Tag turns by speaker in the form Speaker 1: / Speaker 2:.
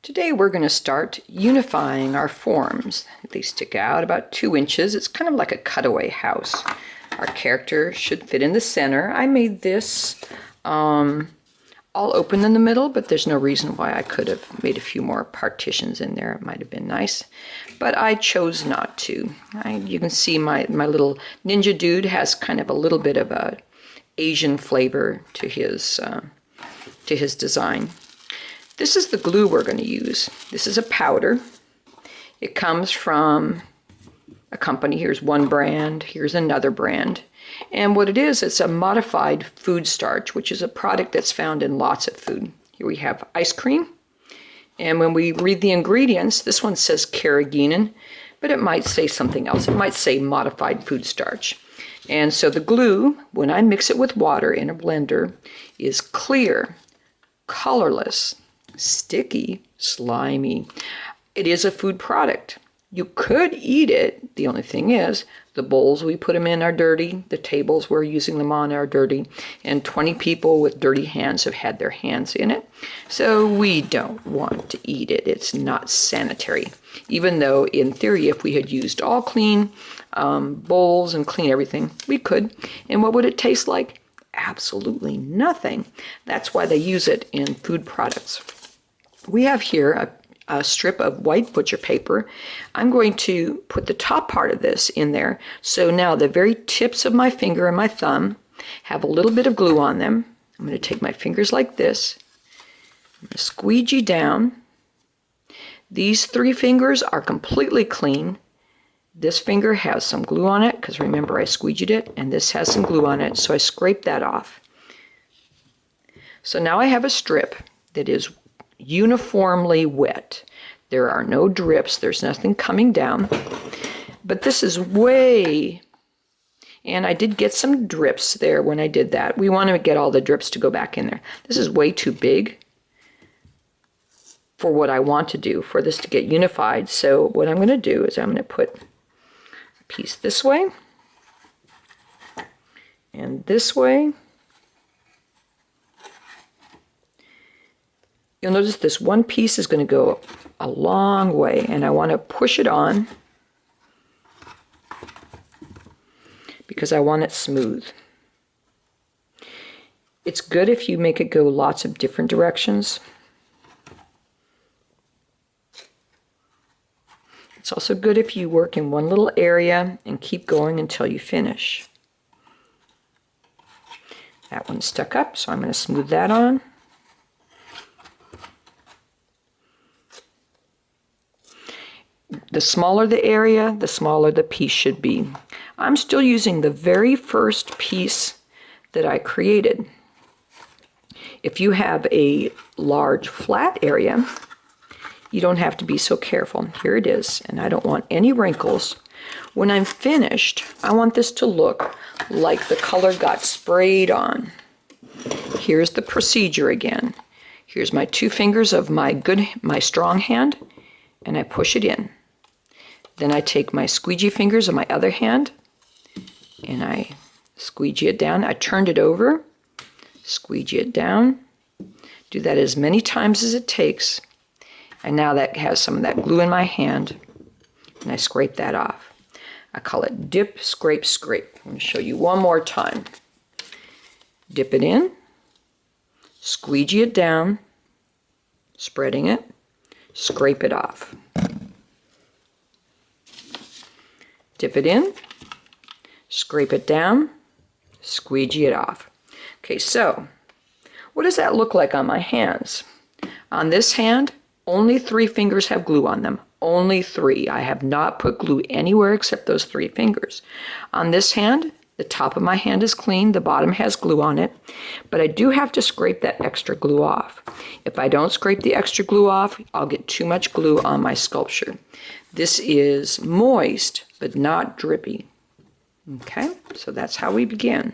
Speaker 1: Today we're going to start unifying our forms. They stick out about 2 inches. It's kind of like a cutaway house. Our character should fit in the center. I made this all open in the middle, but there's no reason why I could have made a few more partitions in there. It might have been nice, but I chose not to. You can see my little ninja dude has kind of a little bit of a Asian flavor to his design. This is the glue we're going to use. This is a powder. It comes from a company. Here's one brand, here's another brand. And what it is, it's a modified food starch, which is a product that's found in lots of food. Here we have ice cream. And when we read the ingredients, this one says carrageenan, but it might say something else. It might say modified food starch. And so the glue, when I mix it with water in a blender, is clear, colorless, sticky, slimy. It is a food product. You could eat it. The only thing is, the bowls we put them in are dirty. The tables we're using them on are dirty. And 20 people with dirty hands have had their hands in it. So we don't want to eat it. It's not sanitary. Even though, in theory, if we had used all clean bowls and clean everything, we could. And what would it taste like? Absolutely nothing. That's why they use it in food products. We have here a strip of white butcher paper. I'm going to put the top part of this in there. So now the very tips of my finger and my thumb have a little bit of glue on them. I'm going to take my fingers like this. I'm going to squeegee down. These 3 fingers are completely clean. This finger has some glue on it, because remember I squeegeed it, and this has some glue on it, so I scrape that off. So now I have a strip that is uniformly wet. There are no drips, there's nothing coming down, but this is way, and I did get some drips there when I did that. We want to get all the drips to go back in there. This is way too big for what I want to do for this to get unified. So what I'm going to do is I'm going to put a piece this way and this way. You'll notice this one piece is going to go a long way, and I want to push it on because I want it smooth. It's good if you make it go lots of different directions. It's also good if you work in one little area and keep going until you finish. That one's stuck up, so I'm going to smooth that on. The smaller the area, the smaller the piece should be. I'm still using the very first piece that I created. If you have a large flat area, you don't have to be so careful. Here it is, and I don't want any wrinkles. When I'm finished, I want this to look like the color got sprayed on. Here's the procedure again. Here's my 2 fingers of my strong hand, and I push it in. Then I take my squeegee fingers of my other hand and I squeegee it down. I turned it over, squeegee it down. Do that as many times as it takes. And now that has some of that glue in my hand, and I scrape that off. I call it dip, scrape, scrape. I'm going to show you one more time. Dip it in, squeegee it down, spreading it, scrape it off. Dip it in, scrape it down, squeegee it off. Okay, so what does that look like on my hands? On this hand, only 3 fingers have glue on them. Only 3. I have not put glue anywhere except those 3 fingers. On this hand, the top of my hand is clean, the bottom has glue on it, but I do have to scrape that extra glue off. If I don't scrape the extra glue off, I'll get too much glue on my sculpture. This is moist, but not drippy. Okay, so that's how we begin.